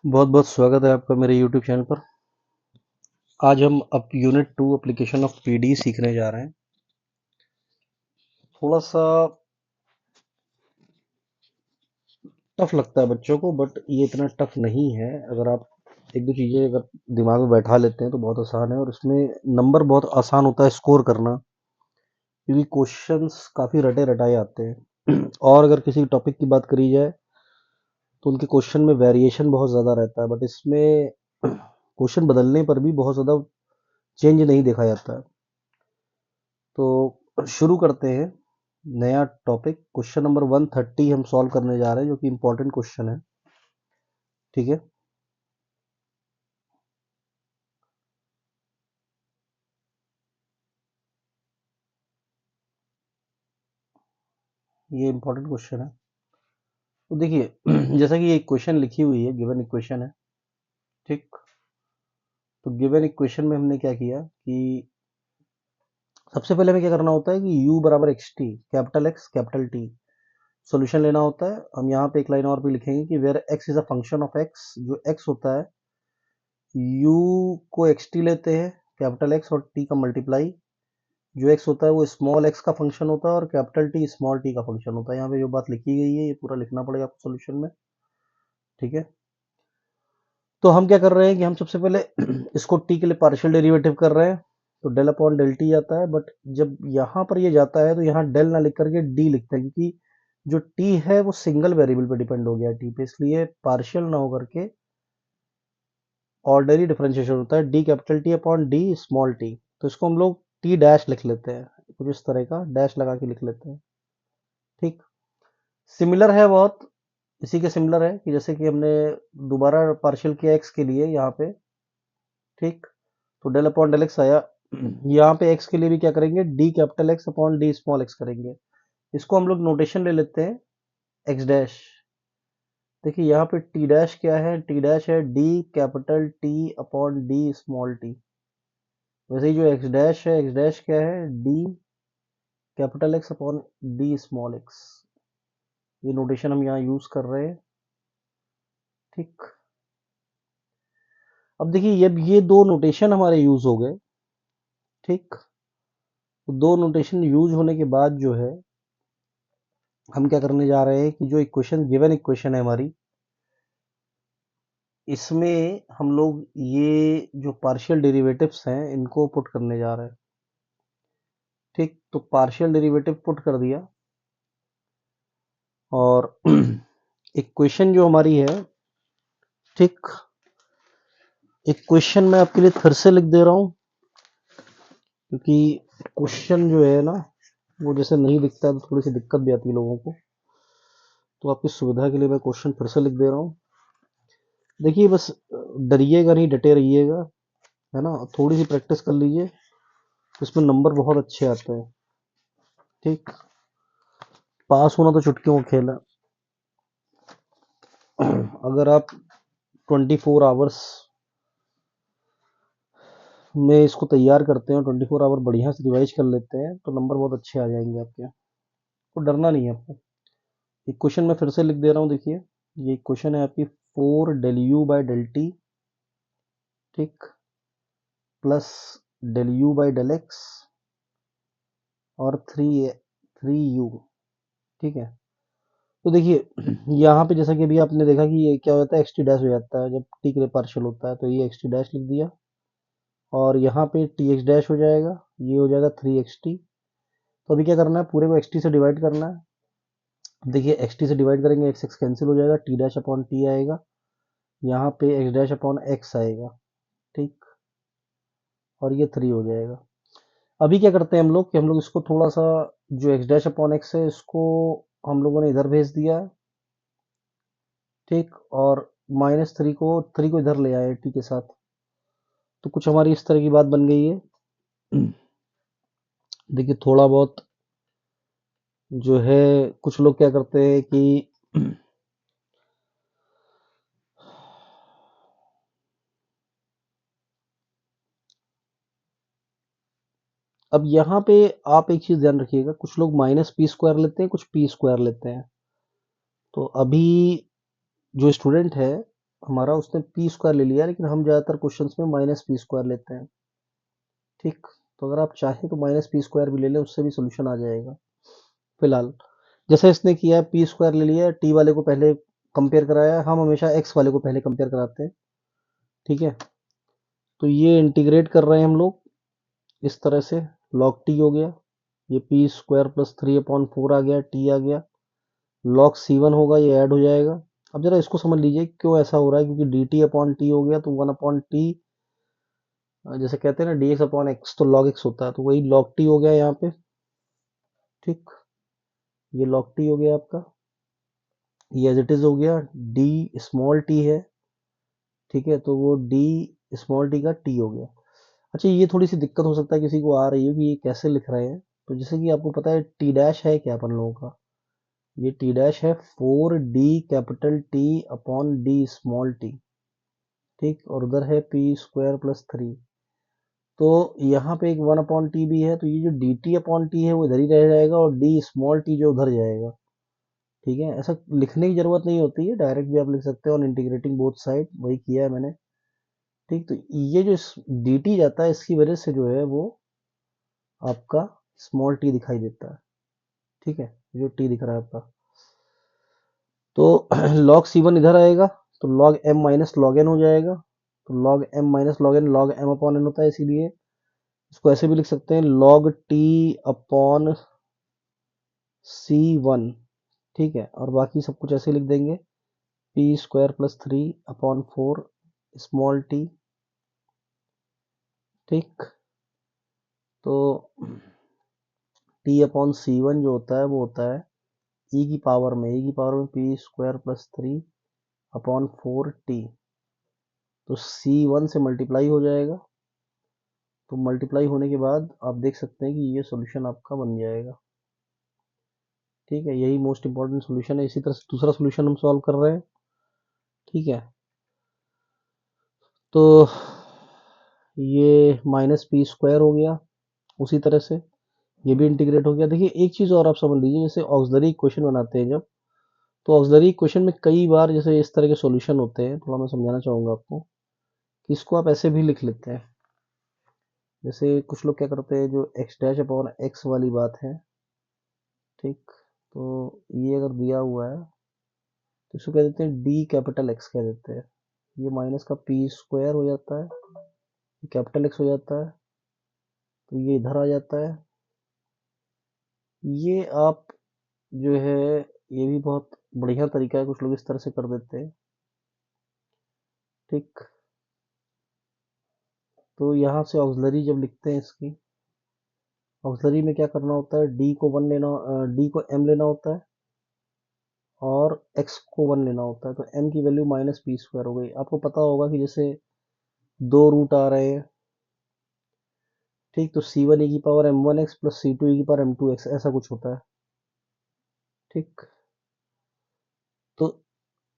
बहुत बहुत स्वागत है आपका मेरे YouTube चैनल पर। आज हम अब यूनिट 2 एप्लीकेशन ऑफ पीडी सीखने जा रहे हैं। थोड़ा सा टफ लगता है बच्चों को, बट ये इतना टफ नहीं है। अगर आप एक दो चीज़ें अगर दिमाग में बैठा लेते हैं तो बहुत आसान है, और इसमें नंबर बहुत आसान होता है स्कोर करना, क्योंकि क्वेश्चंस काफ़ी रटे रटाए आते हैं। और अगर किसी टॉपिक की बात करी जाए तो उनके क्वेश्चन में वेरिएशन बहुत ज़्यादा रहता है, बट इसमें क्वेश्चन बदलने पर भी बहुत ज़्यादा चेंज नहीं देखा जाता है। तो शुरू करते हैं नया टॉपिक। क्वेश्चन नंबर 130 हम सॉल्व करने जा रहे हैं, जो कि इम्पोर्टेंट क्वेश्चन है। ठीक है, ये इम्पोर्टेंट क्वेश्चन है। तो देखिए जैसा कि ये इक्वेशन लिखी हुई है, गिवन इक्वेशन है। ठीक, तो गिवन इक्वेशन में हमने क्या किया कि सबसे पहले हमें क्या करना होता है कि u बराबर x T, capital x capital T, solution लेना होता है। हम यहाँ पे एक लाइन और भी लिखेंगे कि where x is a function of x, जो x होता है u को एक्स टी लेते हैं, कैपिटल एक्स और t का मल्टीप्लाई। जो x होता है वो स्मॉल x का फंक्शन होता है और कैपिटल टी स्मॉल t का फंक्शन होता है। यहाँ पे जो बात लिखी गई है ये पूरा लिखना पड़ेगा आपको सॉल्यूशन में। ठीक है, तो हम क्या कर रहे हैं कि हम सबसे पहले इसको t के लिए पार्शियल डेरिवेटिव कर रहे हैं, तो डेल अपॉन डेल टी आता है। बट जब यहाँ पर ये जाता है तो यहाँ डेल ना लिख करके d लिखते हैं, क्योंकि जो t है वो सिंगल वेरिएबल पे डिपेंड हो गया है t पे, इसलिए पार्शियल ना होकर के ऑर्डनरी डिफरेंशिएशन होता है D capital T upon D small T. तो इसको हम लोग टी डैश लिख लेते हैं, कुछ इस तरह का डैश लगा के लिख लेते हैं। ठीक, सिमिलर है बहुत, इसी के सिमिलर है कि जैसे कि हमने दोबारा पार्शियल किया एक्स के लिए यहाँ पे। ठीक, तो डेल अपॉन डेल एक्स आया। यहाँ पे एक्स के लिए भी क्या करेंगे, D capital x upon D small x करेंगे। इसको हम लोग नोटेशन ले लेते हैं एक्स डैश। देखिए यहाँ पे टी डैश क्या है, टी डैश है D capital T upon D small T. वैसे ही जो एक्स डैश है, एक्स डैश क्या है, D capital x upon D small x. ये नोटेशन हम यहाँ यूज कर रहे हैं। ठीक, अब देखिए ये दो नोटेशन हमारे यूज हो गए। ठीक, तो दो नोटेशन यूज होने के बाद जो है हम क्या करने जा रहे हैं कि जो इक्वेशन गिवन इक्वेशन है हमारी, इसमें हम लोग ये जो पार्शियल डेरिवेटिव्स हैं इनको पुट करने जा रहे हैं। ठीक, तो पार्शियल डेरिवेटिव पुट कर दिया, और इक्वेशन जो हमारी है, ठीक, इक्वेशन मैं आपके लिए फिर से लिख दे रहा हूँ, क्योंकि क्वेश्चन जो है ना वो जैसे नहीं दिखता है तो थोड़ी सी दिक्कत भी आती है लोगों को। तो आपकी सुविधा के लिए मैं क्वेश्चन फिर से लिख दे रहा हूँ। देखिए बस डरिएगा नहीं, डटे रहिएगा, है ना। थोड़ी सी प्रैक्टिस कर लीजिए, इसमें नंबर बहुत अच्छे आते हैं। ठीक, पास होना तो चुटकियों का खेल है। अगर आप 24 आवर्स में इसको तैयार करते हैं, 24 आवर बढ़िया से रिवाइज कर लेते हैं, तो नंबर बहुत अच्छे आ जाएंगे आपके। तो डरना नहीं है आपको। इक्वेशन में फिर से लिख दे रहा हूँ, देखिए ये इक्वेशन है आपकी 4 del u/del t, ठीक, प्लस del u/del x और 3u। ठीक है, तो देखिए यहाँ पे जैसा कि अभी आपने देखा कि ये क्या होता है, एक्स टी डैश हो जाता है जब टी के लिए पार्शियल होता है, तो ये एक्स टी डैश लिख दिया, और यहाँ पे टी एक्स डैश हो जाएगा, ये हो जाएगा 3xt। तो अभी क्या करना है, पूरे को एक्स टी से डिवाइड करना है। देखिए एक्स टी से डिवाइड करेंगे, एक्स एक्स कैंसिल हो जाएगा, टी डैश अपॉन टी आएगा, यहाँ पे एक्स डैश अपॉन एक्स आएगा। ठीक, और ये 3 हो जाएगा। अभी क्या करते हैं हम लोग कि हम लोग इसको थोड़ा सा, जो एक्स डैश अपॉन एक्स है इसको हम लोगों ने इधर भेज दिया है। ठीक, और -3 को इधर ले आए टी के साथ, तो कुछ हमारी इस तरह की बात बन गई है। देखिए थोड़ा बहुत जो है, कुछ लोग क्या करते हैं कि अब यहाँ पे आप एक चीज ध्यान रखिएगा, कुछ लोग -p² लेते हैं, कुछ p² लेते हैं। तो अभी जो स्टूडेंट है हमारा उसने पी स्क्वायर ले लिया, लेकिन हम ज़्यादातर क्वेश्चंस में माइनस पी स्क्वायर लेते हैं। ठीक, तो अगर आप चाहें तो माइनस पी स्क्वायर भी ले लें, उससे भी सोल्यूशन आ जाएगा। फिलहाल जैसे इसने किया है, पी स्क्वायर ले लिया, टी वाले को पहले कंपेयर कराया, हम हमेशा एक्स वाले को पहले कंपेयर कराते हैं। ठीक है, तो ये इंटीग्रेट कर रहे हैं हम लोग इस तरह से, log टी हो गया, ये पी स्क्वायर प्लस 3/4 आ गया, टी आ गया, log C1 होगा, ये ऐड हो जाएगा। अब जरा इसको समझ लीजिए क्यों ऐसा हो रहा है, क्योंकि डी टी अपॉन टी हो गया तो 1/t, जैसे कहते हैं ना dx अपॉन एक्स, तो log x होता है, तो वही log t हो गया यहाँ पे। ठीक, ये log t हो गया आपका, ये एज इट इज हो गया, डी स्मॉल टी है। ठीक है, तो वो डी स्मॉल टी का टी हो गया। अच्छा, ये थोड़ी सी दिक्कत हो सकता है किसी को आ रही है कि ये कैसे लिख रहे हैं। तो जैसे कि आपको पता है टी डैश है क्या अपन लोगों का, ये टी डैश है 4d capital T upon D small T. ठीक, और उधर है पी स्क्वायर प्लस 3, तो यहाँ पे एक 1/t भी है, तो ये जो डी टी अपॉन टी है वो इधर ही रह जाएगा, और डी स्मॉल टी जो उधर जाएगा। ठीक है, ऐसा लिखने की जरूरत नहीं होती है, डायरेक्ट भी आप लिख सकते हो, ऑन इंटीग्रेटिंग बोथ साइड, वही किया है मैंने। ठीक, तो ये जो डी टी जाता है, इसकी वजह से जो है वो आपका स्मॉल टी दिखाई देता है। ठीक है, जो टी दिख रहा है आपका, तो log C1 इधर आएगा, तो log m minus log N हो जाएगा, तो log m minus log m upon n होता है, इसीलिए इसको ऐसे भी लिख सकते हैं, log t अपॉन C1। ठीक है, और बाकी सब कुछ ऐसे लिख देंगे, P square plus 3/4 small T. ठीक, तो टी अपॉन C1 जो होता है वो होता है e की पावर में पी स्क्वायर प्लस 3/4t, तो C1 से मल्टीप्लाई हो जाएगा, तो मल्टीप्लाई होने के बाद आप देख सकते हैं कि ये सॉल्यूशन आपका बन जाएगा। ठीक है, यही मोस्ट इंपॉर्टेंट सॉल्यूशन है। इसी तरह से दूसरा सॉल्यूशन हम सॉल्व कर रहे हैं। ठीक है, तो ये माइनस पी स्क्वायर हो गया, उसी तरह से ये भी इंटीग्रेट हो गया। देखिए एक चीज़ और आप समझ लीजिए, जैसे ऑक्सिलरी इक्वेशन बनाते हैं जब, तो ऑक्सिलरी इक्वेशन में कई बार जैसे इस तरह के सॉल्यूशन होते हैं, थोड़ा मैं समझाना चाहूँगा आपको कि इसको आप ऐसे भी लिख लेते हैं। जैसे कुछ लोग क्या करते हैं, जो एक्स डैश अपॉन एक्स वाली बात है, ठीक, तो ये अगर दिया हुआ है तो इसको कह देते हैं डी कैपिटल एक्स कह देते हैं, ये माइनस का पी स्क्वायर हो जाता है, कैपिटल एक्स हो जाता है, तो ये इधर आ जाता है। ये आप जो है, ये भी बहुत बढ़िया तरीका है, कुछ लोग इस तरह से कर देते हैं। ठीक, तो यहाँ से ऑक्सिलरी जब लिखते हैं इसकी, ऑक्सिलरी में क्या करना होता है, डी को 1 लेना, डी को m लेना होता है, और x को 1 लेना होता है, तो m की वैल्यू माइनस पी स्क्वायर हो गई। आपको पता होगा कि जैसे दो रूट आ रहे हैं, ठीक, तो C1 e की power m1x plus C2 e की पावर m2x ऐसा कुछ होता है। ठीक, तो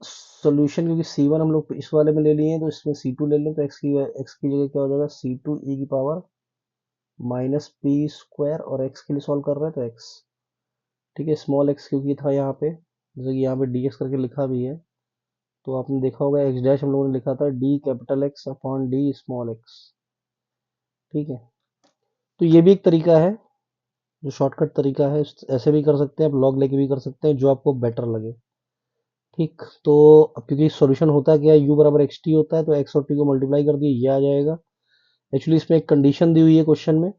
सॉल्यूशन, क्योंकि C1 हम लोग इस वाले में ले लिए हैं, तो इसमें C2 ले लें, तो x की जगह क्या हो जाएगा, C2 e की पावर माइनस पी स्क्वायर, और x के लिए सॉल्व कर रहे हैं तो x। ठीक है, स्मॉल x क्योंकि था यहाँ पे, जैसे कि यहाँ पे dx करके लिखा भी है, तो आपने देखा होगा एक्स डैश हम लोगों ने लिखा था D capital x upon D small x. ठीक है, तो ये भी एक तरीका है, जो शॉर्टकट तरीका है, ऐसे भी कर सकते हैं आप, लॉग लेके भी कर सकते हैं, जो आपको बेटर लगे। ठीक, तो अब क्योंकि सॉल्यूशन होता है क्या, u बराबर एक्स टी होता है, तो x और t को मल्टीप्लाई कर दिए, ये आ जाएगा। एक्चुअली इसमें एक कंडीशन दी हुई है क्वेश्चन में,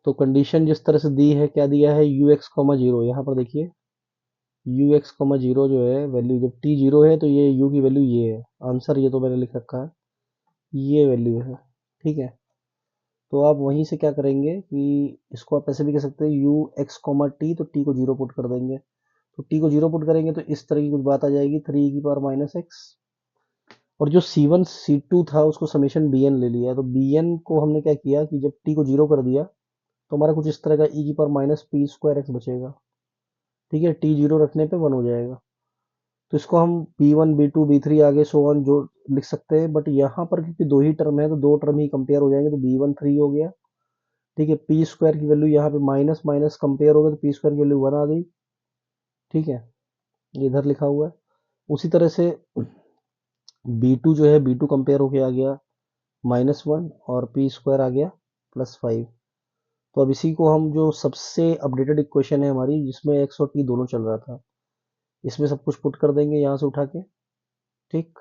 तो कंडीशन जिस तरह से दी है, क्या दिया है, यू एक्स कॉमा जीरो, यहाँ पर देखिए यू एक्स कॉमा जीरो जो है वैल्यू, जब टी जीरो है तो ये u की वैल्यू ये है, आंसर ये तो मैंने लिख रखा है, ये वैल्यू है। ठीक है, तो आप वहीं से क्या करेंगे कि इसको आप ऐसे भी कह सकते हैं यू एक्स कॉमा टी, तो टी को जीरो पुट कर देंगे, तो टी को जीरो पुट करेंगे तो इस तरह की कुछ बात आ जाएगी, 3 e की पावर माइनस एक्स, और जो C1 C2 था उसको समेशन bn ले लिया, तो bn को हमने क्या किया कि जब t को जीरो कर दिया, तो हमारा कुछ इस तरह का e की power minus P square x बचेगा। ठीक है, टी जीरो रखने पे 1 हो जाएगा, तो इसको हम b1 b2 b3 आगे सो ऑन जो लिख सकते हैं, बट यहाँ पर क्योंकि दो ही टर्म है तो दो टर्म ही कंपेयर हो जाएंगे, तो b1 3 हो गया। ठीक है, पी स्क्वायर की वैल्यू यहाँ पे माइनस माइनस कंपेयर हो गया, तो पी स्क्वायर की वैल्यू 1 आ गई। ठीक है, ये इधर लिखा हुआ है। उसी तरह से B2 जो है B2 कंपेयर होके आ गया -1 और पी स्क्वायर आ गया +5। तो अब इसी को हम जो सबसे अपडेटेड इक्वेशन है हमारी जिसमें एक्स और टी दोनों चल रहा था इसमें सब कुछ पुट कर देंगे यहाँ से उठा के, ठीक।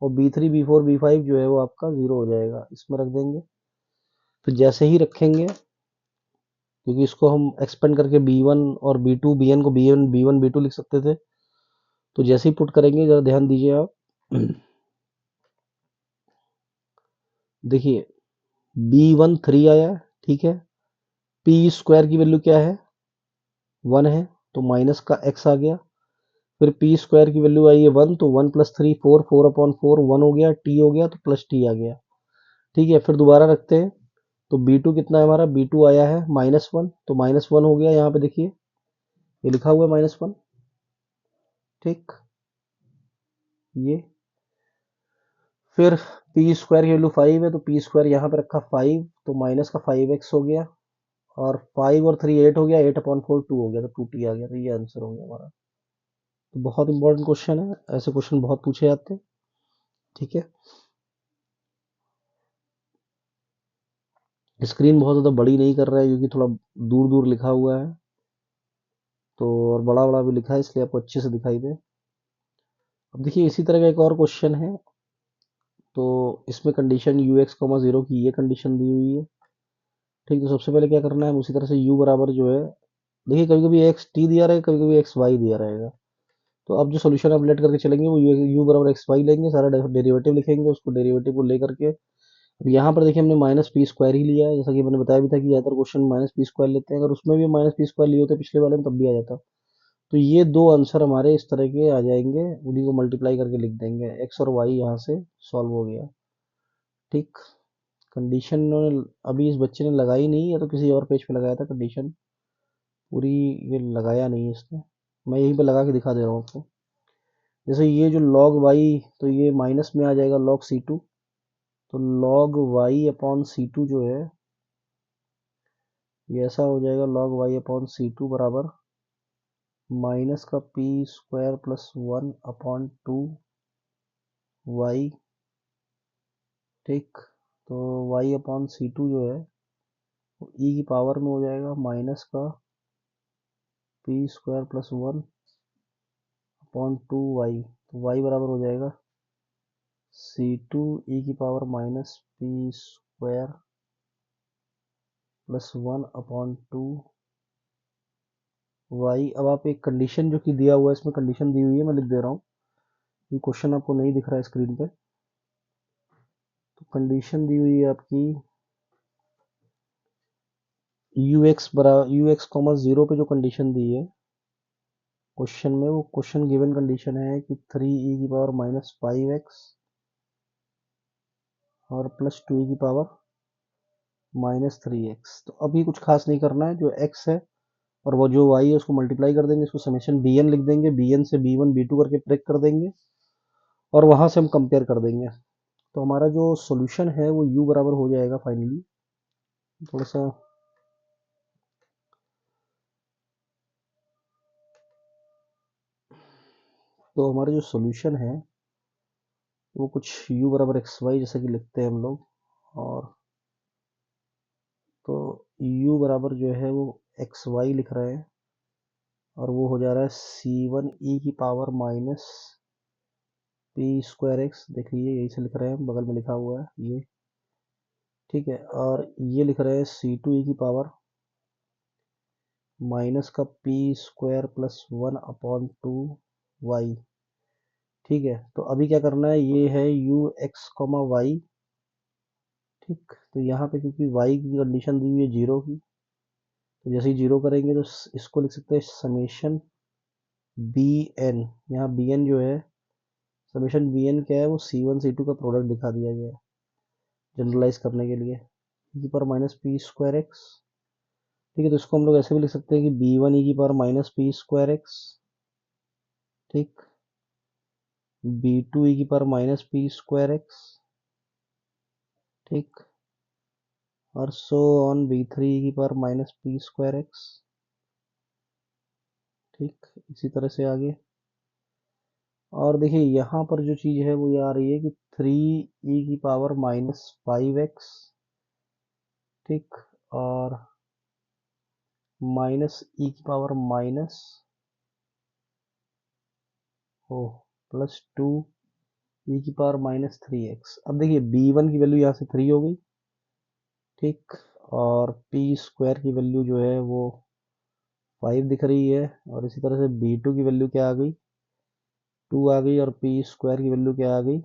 और B3 B4 B5 जो है वो आपका 0 हो जाएगा, इसमें रख देंगे। तो जैसे ही रखेंगे, क्योंकि इसको हम एक्सपेंड करके B1 और B2 Bn को B1 B2 लिख सकते थे, तो जैसे ही पुट करेंगे जरा ध्यान दीजिए आप। देखिए B1 3 आया, ठीक है। पी स्क्वायर की वैल्यू क्या है 1 है, तो माइनस का x आ गया। फिर पी स्क्वायर की वैल्यू आई है 1, तो 1 + 3 4, 4/4 1 हो गया, t हो गया तो प्लस टी आ गया, ठीक है। फिर दोबारा रखते हैं, तो B2 कितना है हमारा, B2 आया है -1, तो -1 हो गया। यहाँ पे देखिए ये लिखा हुआ है -1, ठीक। ये फिर पी स्क्वायर की वैल्यू 5 है, तो पी स्क्वायर यहाँ पे रखा 5, तो माइनस का 5x हो गया। और 5 और 3 8 हो गया, 8/4 2 हो गया, तो 2t आ गया। तो ये आंसर हो गया हमारा। तो बहुत इंपॉर्टेंट क्वेश्चन है, ऐसे क्वेश्चन बहुत पूछे जाते हैं, ठीक है। स्क्रीन बहुत ज़्यादा बड़ी नहीं कर रहा है क्योंकि थोड़ा दूर दूर लिखा हुआ है, तो और बड़ा बड़ा भी लिखा है इसलिए आपको अच्छे से दिखाई दे। अब देखिए इसी तरह का एक और क्वेश्चन है, तो इसमें कंडीशन ux, 0 की ये कंडीशन दी हुई है, ठीक। तो सबसे पहले क्या करना है, उसी तरह से u बराबर जो है, देखिए कभी कभी एक्स टी दिया रहेगा, कभी कभी एक्स वाई दिया रहेगा। तो अब जो सोल्यूशन आप लेट करके चलेंगे वो u बराबर एक्स वाई लेंगे, सारा डेरिवेटिव लिखेंगे, उसको डेरिवेटिव को लेकर के अब यहाँ पर देखिए हमने -p² ही लिया है, जैसा कि मैंने बताया भी था कि ज़्यादातर क्वेश्चन -p² लेते हैं। अगर उसमें भी -p² लिए होते पिछले वाले में तब भी आ जाता। तो ये दो आंसर हमारे इस तरह के आ जाएंगे, उन्हीं को मल्टीप्लाई करके लिख देंगे, एक्स और वाई यहाँ से सॉल्व हो गया, ठीक। कंडीशन अभी इस बच्चे ने लगाई नहीं, या तो किसी और पेज पे लगाया था कंडीशन पूरी, ये लगाया नहीं इसने। मैं यहीं पे लगा के दिखा दे रहा हूँ आपको। जैसे ये जो log y, तो ये माइनस में आ जाएगा log c2, तो log y/c2 जो है ये ऐसा हो जाएगा, log y/c2 बराबर माइनस का p² + 1/2 y, ठीक। तो y/c2 जो है e की पावर में हो जाएगा माइनस का p² + 1/2 y, तो y बराबर हो जाएगा c2 e की पावर -p² + 1/2 y। अब आप एक कंडीशन जो कि दिया हुआ है, इसमें कंडीशन दी हुई है, मैं लिख दे रहा हूँ, ये क्वेश्चन आपको नहीं दिख रहा है स्क्रीन पे। तो कंडीशन दी हुई है आपकी ux, 0 पे जो कंडीशन दी है क्वेश्चन में, वो क्वेश्चन गिवन कंडीशन है कि 3e की पावर -5x और +2e की पावर -3x। तो अभी कुछ खास नहीं करना है, जो x है और वो जो y है उसको मल्टीप्लाई कर देंगे, इसको समेशन bn लिख देंगे, bn से b1 b2 करके ब्रेक कर देंगे और वहां से हम कंपेयर कर देंगे। तो हमारा जो सॉल्यूशन है वो u बराबर हो जाएगा फाइनली, थोड़ा सा तो हमारा जो सॉल्यूशन है वो कुछ u बराबर xy जैसा कि लिखते हैं हम लोग, और तो u बराबर जो है वो xy लिख रहे हैं, और वो हो जा रहा है c1e की पावर -p²x, देख लीजिए यही से लिख रहे हैं, बगल में लिखा हुआ है ये, ठीक है। और ये लिख रहे हैं c2e की पावर माइनस का p² + 1/2 y, ठीक है। तो अभी क्या करना है, ये है ux, y, ठीक। तो यहाँ पे क्योंकि y की कंडीशन दी हुई है 0 की, तो जैसे ही 0 करेंगे तो इसको लिख सकते हैं समेशन bn। यहाँ bn जो है, समेशन bn क्या है, वो c1 c2 का प्रोडक्ट दिखा दिया गया है जनरलाइज करने के लिए, e की पावर -p²x, ठीक है। तो इसको हम लोग ऐसे भी लिख सकते हैं कि b1 e की पावर -p²x, ठीक। b2 e की पावर -p²x, ठीक। और सो ऑन b3 e की पावर -p²x, ठीक। इसी तरह से आगे और देखिए यहाँ पर जो चीज़ है वो ये आ रही है कि 3e⁻⁵x, ठीक, और -e⁻⁻, ओ, +2e⁻⁻3x। अब देखिए b1 की वैल्यू यहाँ से 3 हो गई, ठीक, और p स्क्वायर की वैल्यू जो है वो 5 दिख रही है, और इसी तरह से b2 की वैल्यू क्या आ गई, 2 आ गई, और p स्क्वायर की वैल्यू क्या आ गई,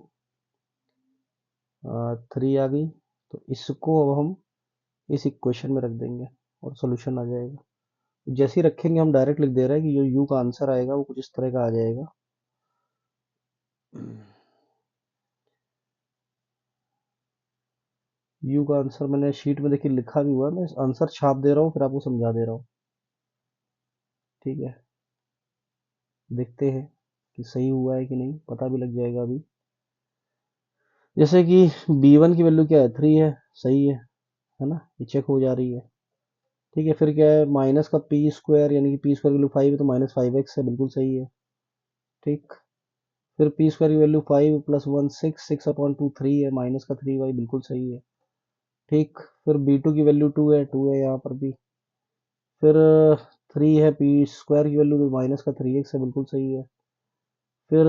3 आ गई। तो इसको अब हम इस इक्वेशन में रख देंगे और सोल्यूशन आ जाएगा। जैसे ही रखेंगे हम डायरेक्ट लिख दे रहे हैं कि जो u का आंसर आएगा वो कुछ इस तरह का आ जाएगा। u का आंसर मैंने शीट में देखिए लिखा भी हुआ है, मैं आंसर छाप दे रहा हूँ फिर आपको समझा दे रहा हूँ, ठीक है। देखते हैं कि सही हुआ है कि नहीं, पता भी लग जाएगा अभी। जैसे कि b1 की वैल्यू क्या है, 3 है, सही है ना, ये चेक हो जा रही है, ठीक है। फिर क्या है, माइनस का पी स्क्वायर, यानी कि पी स्क्वायर की वैल्यू 5 है तो -5x है, बिल्कुल सही है, ठीक। फिर पी स्क्वायर की वैल्यू 5 + 1 6, 6/2 3 है, माइनस का 3y, बिल्कुल सही है, ठीक। फिर b2 की वैल्यू 2 है यहाँ पर भी। फिर 3 है, पी स्क्वायर की वैल्यू माइनस का 3x है, बिल्कुल सही है। फिर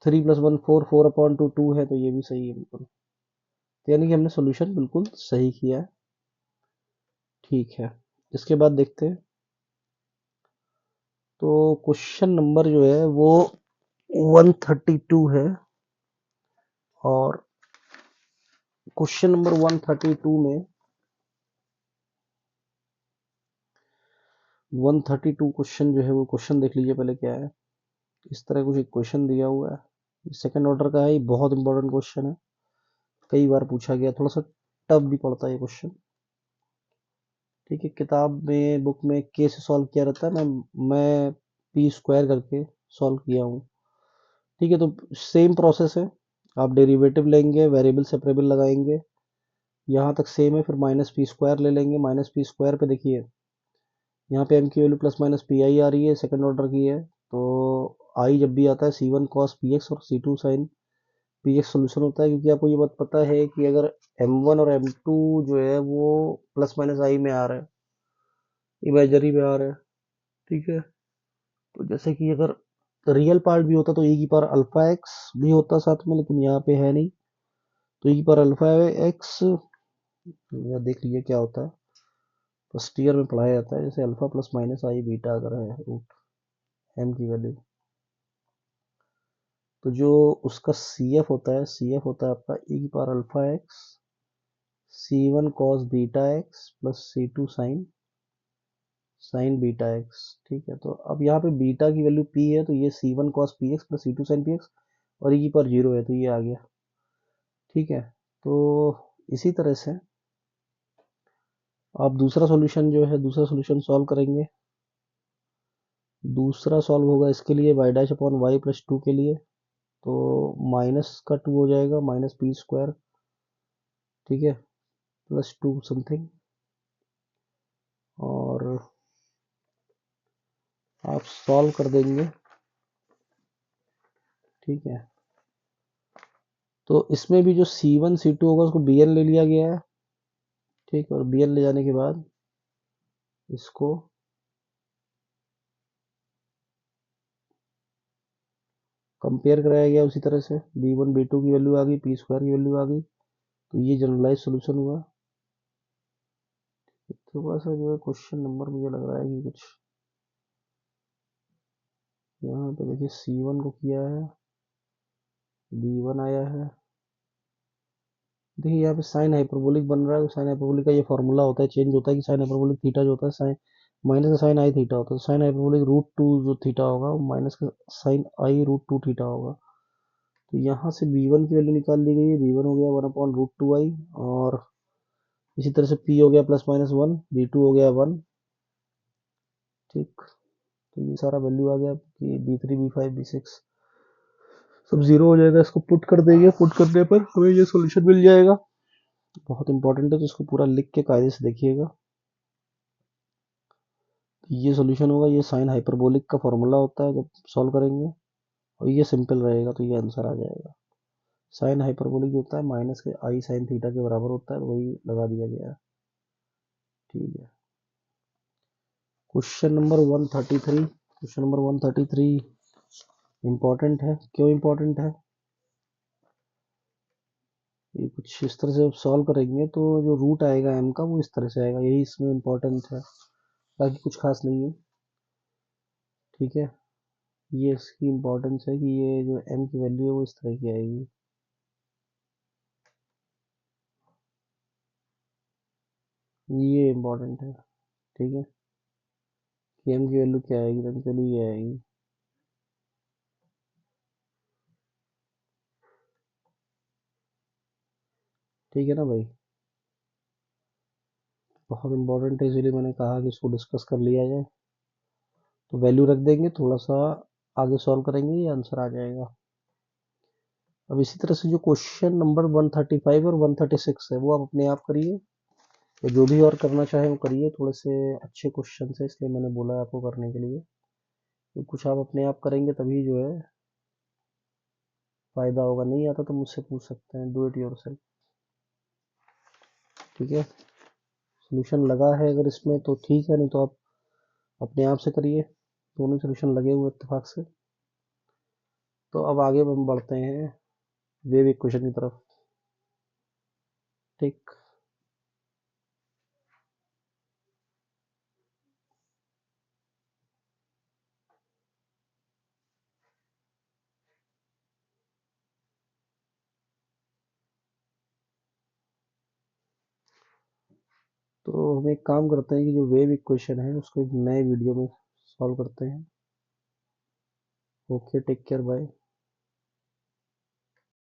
3 + 1 4, 4/2 2 है, तो ये भी सही है बिल्कुल। तो यानी कि हमने सोल्यूशन बिल्कुल सही किया है, ठीक है। इसके बाद देखते हैं, तो क्वेश्चन नंबर जो है वो 132 है, और क्वेश्चन नंबर 132 में 132 क्वेश्चन जो है वो क्वेश्चन देख लीजिए पहले क्या है। इस तरह कुछ एक क्वेश्चन दिया हुआ है, सेकंड ऑर्डर का है, ये बहुत इंपॉर्टेंट क्वेश्चन है, कई बार पूछा गया, थोड़ा सा टफ भी पड़ता है ये क्वेश्चन, ठीक है। किताब में, बुक में के से सॉल्व किया रहता है, मैं पी स्क्वायर करके सॉल्व किया हूँ, ठीक है। तो सेम प्रोसेस है, आप डेरिवेटिव लेंगे, वेरिएबल सेपरेबल लगाएंगे, यहाँ तक सेम है। फिर माइनस पी स्क्वायर ले लेंगे, माइनस पी स्क्वायर पे देखिए यहाँ पे m की वैल्यू ±pi आ रही है, सेकंड ऑर्डर की है, तो i जब भी आता है c1 cos px और c2 sin px सोल्यूशन होता है, क्योंकि आपको ये बात पता है कि अगर m1 और m2 जो है वो ±i में आ रहा है, इमेजरी में आ रहा है, ठीक है। तो जैसे कि अगर रियल पार्ट भी होता तो e⁻⁴x भी होता साथ में, लेकिन यहाँ पे है नहीं, तो e⁻⁴x, या देख लीजिए क्या होता है, फर्स्ट ईयर में पढ़ाया जाता है, जैसे अल्फा प्लस माइनस आई बीटा अगर है रूट एम की वैल्यू, तो जो उसका सी एफ होता है आपका e⁻⁴x c1 cos beta x plus c2 sign beta x, ठीक है। तो अब यहाँ पे बीटा की वैल्यू p है, तो ये c1 cos px plus c2 sin px, और e की पावर 0 है, तो ये आ गया, ठीक है। तो इसी तरह से आप दूसरा सॉल्यूशन जो है, दूसरा सॉल्यूशन सॉल्व करेंगे। दूसरा सॉल्व होगा इसके लिए y' + 2 के लिए, तो माइनस का 2 हो जाएगा, माइनस पी स्क्वायर, ठीक है, प्लस 2 समथिंग, और आप सॉल्व कर देंगे, ठीक है। तो इसमें भी जो C1 C2 होगा उसको Bn ले लिया गया है, ठीक, और Bn ले जाने के बाद इसको कंपेयर कराया गया, उसी तरह से B1 B2 की वैल्यू आ गई, पी स्क्वायर की वैल्यू आ गई, तो ये जनरलाइज सोल्यूशन हुआ। थोड़ा सा जो है क्वेश्चन नंबर मुझे लग रहा है कि कुछ यहाँ पे देखिए C1 को किया है, B1 आया है, देखिए यहाँ पे साइन हाइपरबोलिक बन रहा है, साइन हाइपरबोलिक का ये फॉर्मूला होता है, चेंज होता है कि साइन हाइपरबोलिक थीटा जो होता है साइन माइनस का साइन आई थीटा होता है, साइन हाइपरबोलिक √2 जो थीटा होगा वो माइनस का साइन आई √2 थीटा होगा। तो यहाँ से b1 की वैल्यू निकाल दी गई है, b1 हो गया 1/√2i, और इसी तरह से p हो गया ±1, b2 हो गया 1, ठीक। तो ये सारा वैल्यू आ गया कि b3 b5 b6 सब जीरो हो जाएगा, इसको पुट कर देंगे, पुट करने पर हमें ये सोल्यूशन मिल जाएगा। बहुत इंपॉर्टेंट है, तो इसको पूरा लिख के कायदे से देखिएगा। ये सॉल्यूशन होगा, ये साइन हाइपरबोलिक का फॉर्मूला होता है जब सॉल्व करेंगे, और ये सिंपल रहेगा तो ये आंसर आ जाएगा। साइन हाइपरबोलिक जो होता है माइनस के आई साइन थीटा के बराबर होता है, तो वही लगा दिया गया है। ठीक है, question number 133। Question number 133 important है। क्यों इम्पोर्टेंट है? ये कुछ इस तरह से सॉल्व करेंगे तो जो रूट आएगा m का वो इस तरह से आएगा, यही इसमें इम्पोर्टेंट है, बाकी कुछ खास नहीं है। ठीक है, ये इसकी इम्पोर्टेंस है कि ये जो m की वैल्यू है वो इस तरह की आएगी। ये इम्पोर्टेंट है। ठीक है, कि m की वैल्यू क्या आएगी, m की वैल्यू ये आएगी। ठीक है ना भाई, बहुत इम्पोर्टेंट है, इसीलिए मैंने कहा कि इसको डिस्कस कर लिया जाए। तो वैल्यू रख देंगे, थोड़ा सा आगे सॉल्व करेंगे, ये आंसर आ जाएगा। अब इसी तरह से जो क्वेश्चन नंबर 135 और 136 है वो आप अपने आप करिए, तो जो भी और करना चाहे वो करिए। थोड़े से अच्छे क्वेश्चन है इसलिए मैंने बोला आपको करने के लिए, तो कुछ आप अपने आप करेंगे तभी जो है फायदा होगा। नहीं आता तो मुझसे पूछ सकते हैं, डू इट योर सेल्फ। ठीक है, सोल्यूशन लगा है अगर इसमें तो ठीक है, नहीं तो आप अपने आप से करिए। दोनों सोल्यूशन लगे हुए इत्तेफाक से। तो अब आगे हम बढ़ते हैं वेव इक्वेशन की तरफ। ठीक, तो हम एक काम करते हैं कि जो वेव इक्वेशन है उसको एक नए वीडियो में सॉल्व करते हैं। Okay, take care, bye.